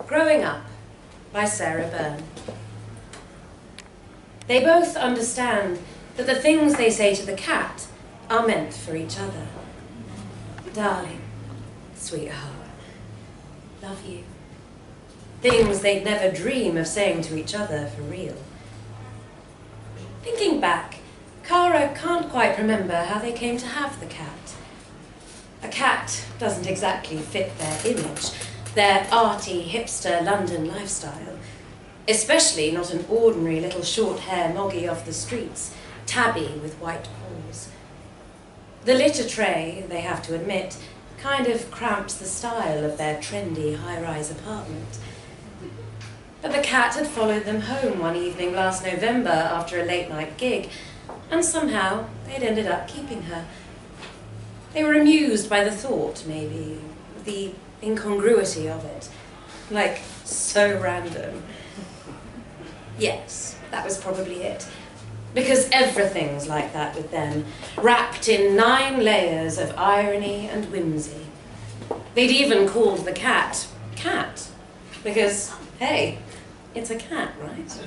Growing Up by Sarah Byrne. They both understand that the things they say to the cat are meant for each other. Darling, sweetheart, love you. Things they'd never dream of saying to each other for real. Thinking back, Cara can't quite remember how they came to have the cat. A cat doesn't exactly fit their image, their arty, hipster London lifestyle. Especially not an ordinary little short-hair moggy off the streets, tabby with white paws. The litter tray, they have to admit, kind of cramps the style of their trendy high-rise apartment. But the cat had followed them home one evening last November after a late-night gig, and somehow they'd ended up keeping her. They were amused by the thought, maybe, the incongruity of it. Like, so random. Yes, that was probably it. Because everything's like that with them, wrapped in 9 layers of irony and whimsy. They'd even called the cat, Cat, because, hey, it's a cat, right?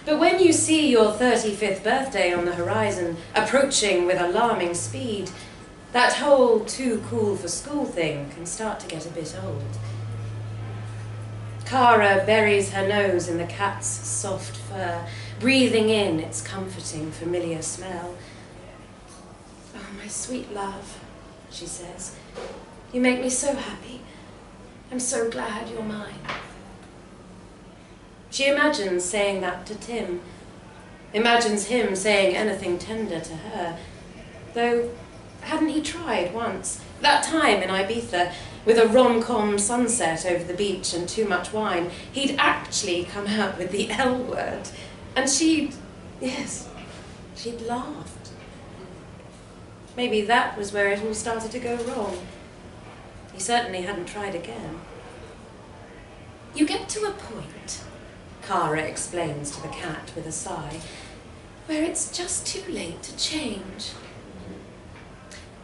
But when you see your 35th birthday on the horizon, approaching with alarming speed, that whole too cool for school thing can start to get a bit old. Cara buries her nose in the cat's soft fur, breathing in its comforting, familiar smell. "Oh, my sweet love," she says, "you make me so happy. I'm so glad you're mine." She imagines saying that to Tim, imagines him saying anything tender to her, though hadn't he tried once, that time in Ibiza, with a rom-com sunset over the beach and too much wine, he'd actually come out with the L word, and she'd laughed. Maybe that was where it all started to go wrong. He certainly hadn't tried again. "You get to a point," Cara explains to the cat with a sigh, "where it's just too late to change."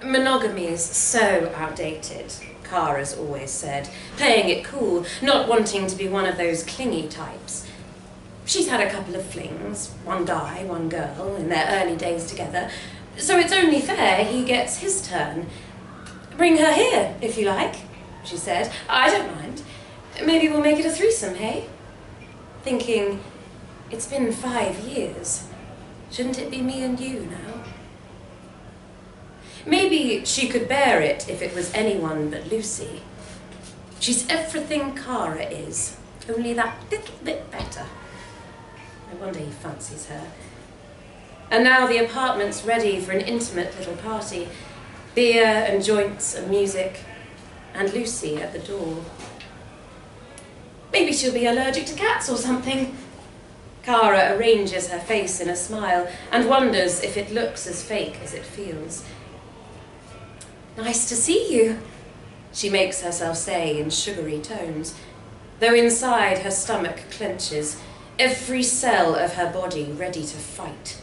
Monogamy's so outdated, Cara's always said, playing it cool, not wanting to be one of those clingy types. She's had a couple of flings, one guy, one girl, in their early days together, so it's only fair he gets his turn. "Bring her here, if you like," she said. "I don't mind. Maybe we'll make it a threesome, hey?" Thinking, it's been 5 years. Shouldn't it be me and you now? Maybe she could bear it if it was anyone but Lucy. She's everything Cara is, only that little bit better. I wonder he fancies her. And now the apartment's ready for an intimate little party. Beer and joints and music, and Lucy at the door. Maybe she'll be allergic to cats or something. Cara arranges her face in a smile and wonders if it looks as fake as it feels. "Nice to see you," she makes herself say in sugary tones, though inside her stomach clenches, every cell of her body ready to fight.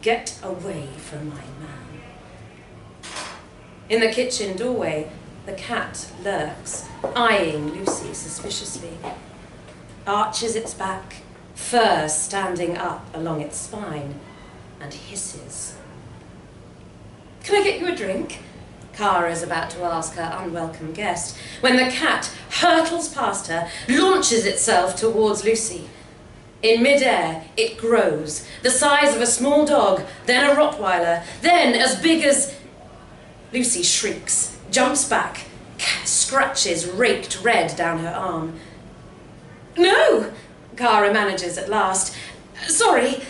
Get away from my man. In the kitchen doorway, the cat lurks, eyeing Lucy suspiciously. Arches its back, fur standing up along its spine, and hisses. "Can I get you a drink?" Cara's about to ask her unwelcome guest, when the cat hurtles past her, launches itself towards Lucy. In mid-air, it grows, the size of a small dog, then a Rottweiler, then as big as... Lucy shrieks, jumps back, scratches raked red down her arm. "No!" Cara manages at last. "Sorry."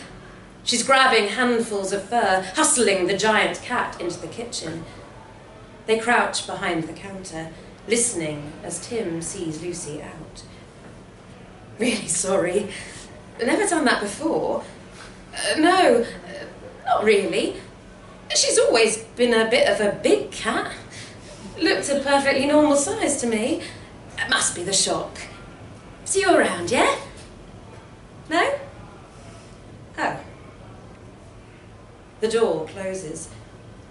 She's grabbing handfuls of fur, hustling the giant cat into the kitchen. They crouch behind the counter, listening as Tim sees Lucy out. "Really sorry. Never done that before." No, not really. She's always been a bit of a big cat. Looked a perfectly normal size to me. It must be the shock. See you around, yeah? No? Oh." The door closes.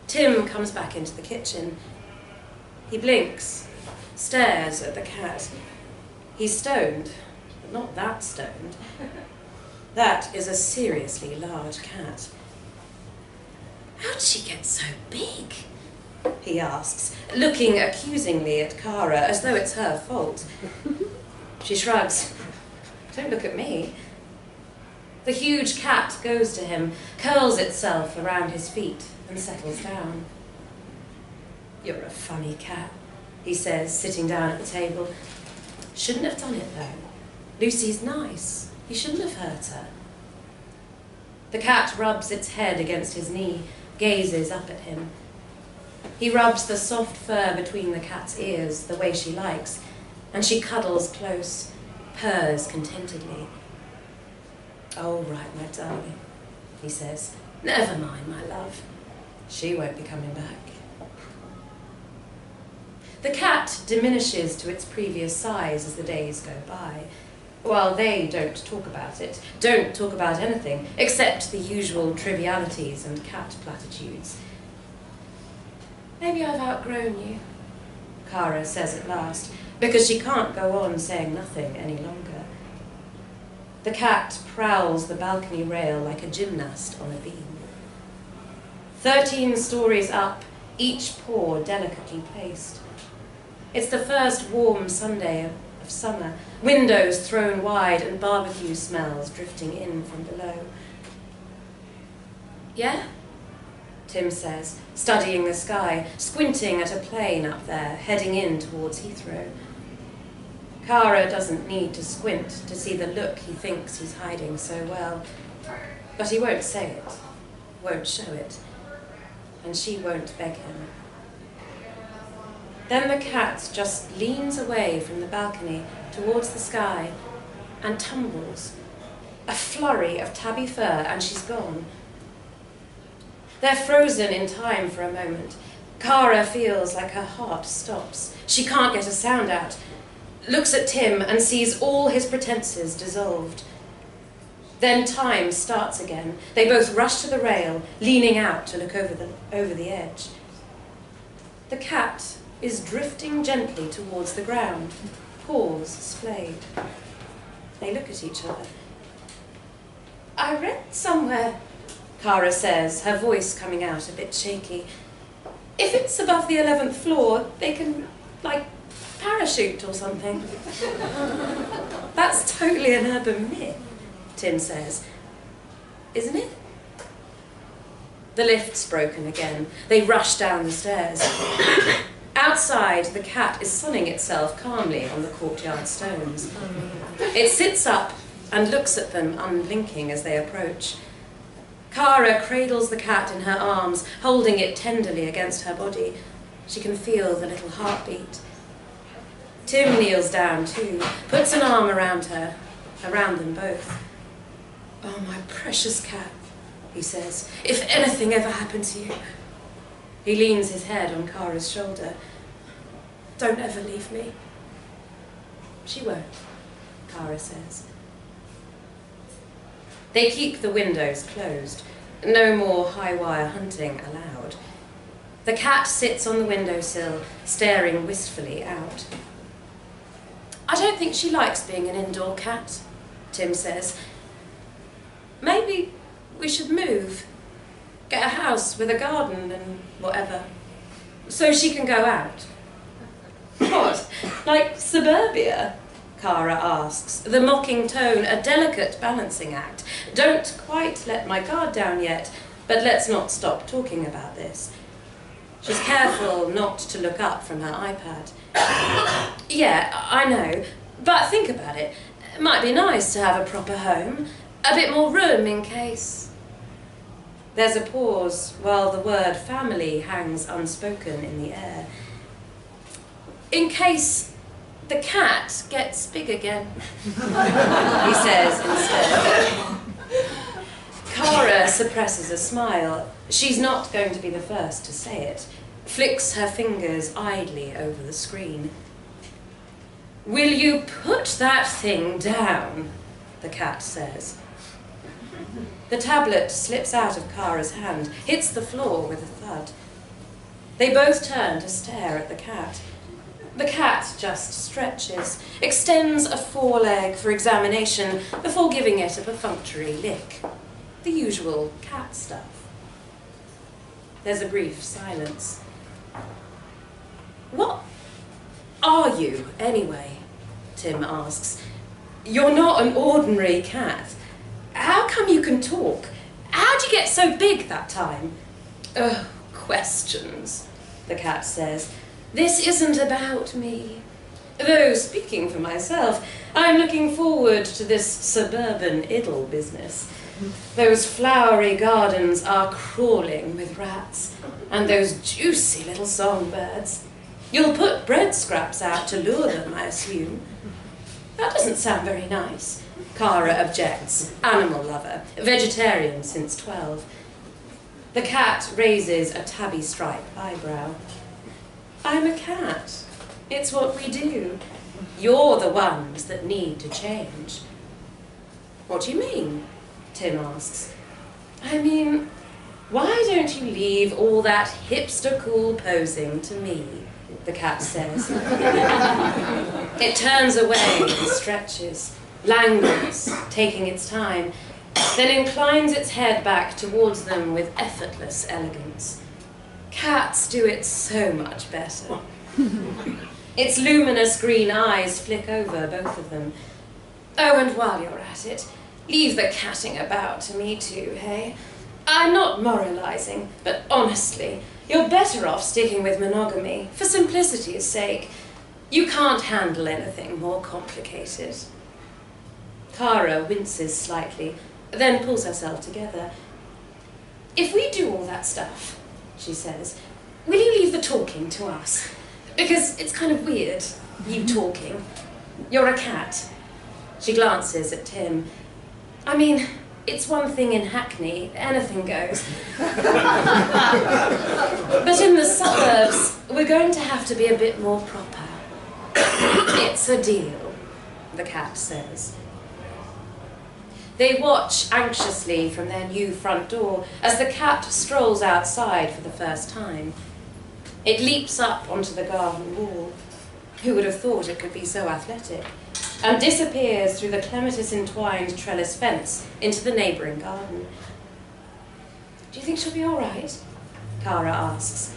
Tim comes back into the kitchen. He blinks, stares at the cat. He's stoned, but not that stoned. That is a seriously large cat. How'd she get so big? He asks, looking accusingly at Cara as though it's her fault. She shrugs. Don't look at me. The huge cat goes to him, curls itself around his feet, and settles down. You're a funny cat, he says, sitting down at the table. Shouldn't have done it, though. Lucy's nice. You shouldn't have hurt her. The cat rubs its head against his knee, gazes up at him. He rubs the soft fur between the cat's ears the way she likes, and she cuddles close, purrs contentedly. "All right, my darling," he says. "Never mind, my love. She won't be coming back." The cat diminishes to its previous size as the days go by, while they don't talk about it, don't talk about anything except the usual trivialities and cat platitudes. "Maybe I've outgrown you," Cara says at last, because she can't go on saying nothing any longer. The cat prowls the balcony rail like a gymnast on a beam. 13 stories up, each paw delicately placed. It's the first warm Sunday of summer, windows thrown wide and barbecue smells drifting in from below. "Yeah?" Tim says, studying the sky, squinting at a plane up there, heading in towards Heathrow. Cara doesn't need to squint to see the look he thinks he's hiding so well, but he won't say it, won't show it, and she won't beg him. Then the cat just leans away from the balcony towards the sky and tumbles. A flurry of tabby fur and she's gone. They're frozen in time for a moment. Cara feels like her heart stops. She can't get a sound out. Looks at Tim and sees all his pretenses dissolved. Then time starts again. They both rush to the rail, leaning out to look over the edge. The cat is drifting gently towards the ground, paws splayed. They look at each other. "I read somewhere," Cara says, her voice coming out a bit shaky, "if it's above the 11th floor, they can, parachute or something." "That's totally an urban myth," Tim says. "Isn't it?" The lift's broken again. They rush down the stairs. Outside, the cat is sunning itself calmly on the courtyard stones. It sits up and looks at them unblinking as they approach. Cara cradles the cat in her arms, holding it tenderly against her body. She can feel the little heartbeat. Tim kneels down too, puts an arm around her, around them both. "Oh, my precious cat," he says, "if anything ever happened to you." He leans his head on Cara's shoulder. "Don't ever leave me." "She won't," Cara says. They keep the windows closed. No more high-wire hunting allowed. The cat sits on the windowsill, staring wistfully out. "I don't think she likes being an indoor cat," Tim says. "Maybe we should move. Get a house with a garden and whatever, so she can go out." "What, like suburbia?" Cara asks, the mocking tone a delicate balancing act. Don't quite let my guard down yet, but let's not stop talking about this. She's careful not to look up from her iPad. "Yeah, I know, but think about it. It might be nice to have a proper home, a bit more room in case..." There's a pause while the word family hangs unspoken in the air. "In case the cat gets big again," he says instead. Cara suppresses a smile. She's not going to be the first to say it. Flicks her fingers idly over the screen. "Will you put that thing down?" the cat says. The tablet slips out of Cara's hand, hits the floor with a thud. They both turn to stare at the cat. The cat just stretches, extends a foreleg for examination before giving it a perfunctory lick. The usual cat stuff. There's a brief silence. "What are you, anyway?" Tim asks. "You're not an ordinary cat. How come you can talk? How'd you get so big that time?" "Oh, questions," the cat says. "This isn't about me. Though, speaking for myself, I'm looking forward to this suburban idyll business. Those flowery gardens are crawling with rats, and those juicy little songbirds. You'll put bread scraps out to lure them, I assume." "That doesn't sound very nice," Cara objects, animal lover, vegetarian since 12. The cat raises a tabby-stripe eyebrow. "I'm a cat. It's what we do. You're the ones that need to change." "What do you mean?" Tim asks. "I mean, why don't you leave all that hipster-cool posing to me?" the cat says. It turns away and stretches, languors, taking its time, then inclines its head back towards them with effortless elegance. Cats do it so much better. Its luminous green eyes flick over both of them. "Oh, and while you're at it, leave the catting about to me too, hey? I'm not moralizing, but honestly, you're better off sticking with monogamy, for simplicity's sake. You can't handle anything more complicated." Cara winces slightly, then pulls herself together. "If we do all that stuff," she says, "will you leave the talking to us? Because it's kind of weird, you talking. You're a cat." She glances at Tim. "I mean, it's one thing in Hackney, anything goes. But in the suburbs, we're going to have to be a bit more proper." "It's a deal," the cat says. They watch anxiously from their new front door as the cat strolls outside for the first time. It leaps up onto the garden wall. Who would have thought it could be so athletic? And disappears through the clematis-entwined trellis fence into the neighbouring garden. "Do you think she'll be all right?" Cara asks.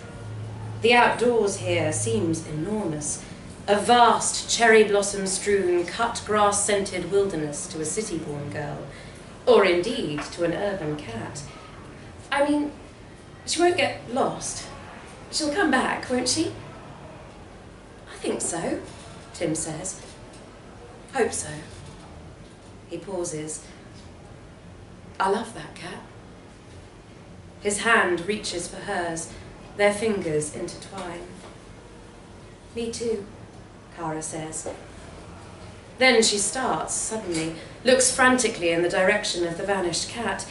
The outdoors here seems enormous, a vast cherry-blossom-strewn, cut-grass-scented wilderness to a city-born girl, or indeed to an urban cat. "I mean, she won't get lost. She'll come back, won't she?" "I think so," Tim says. "Hope so." He pauses. "I love that cat." His hand reaches for hers, their fingers intertwine. "Me too," Cara says. Then she starts suddenly, looks frantically in the direction of the vanished cat.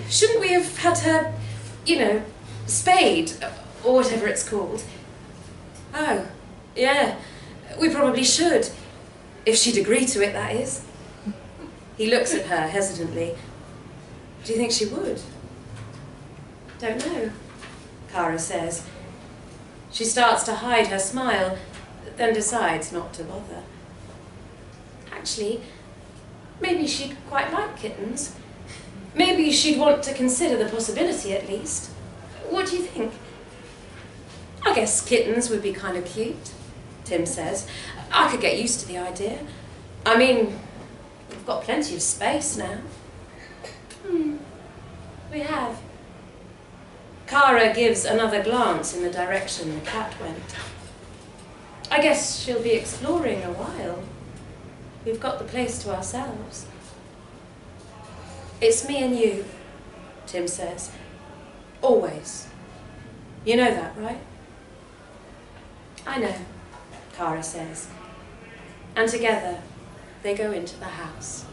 Shouldn't we have had her, spayed, or whatever it's called?" "Oh, yeah, we probably should. If she'd agree to it, that is." He looks at her hesitantly. "Do you think she would?" "Don't know," Cara says. She starts to hide her smile, then decides not to bother. Actually, maybe she'd quite like kittens. Maybe she'd want to consider the possibility at least. What do you think?" "I guess kittens would be kind of cute," Tim says. "I could get used to the idea. I mean, we've got plenty of space now." We have." Cara gives another glance in the direction the cat went. "I guess she'll be exploring a while. We've got the place to ourselves." "It's me and you," Tim says. "Always. You know that, right?" "I know," Cara says. And together, they go into the house.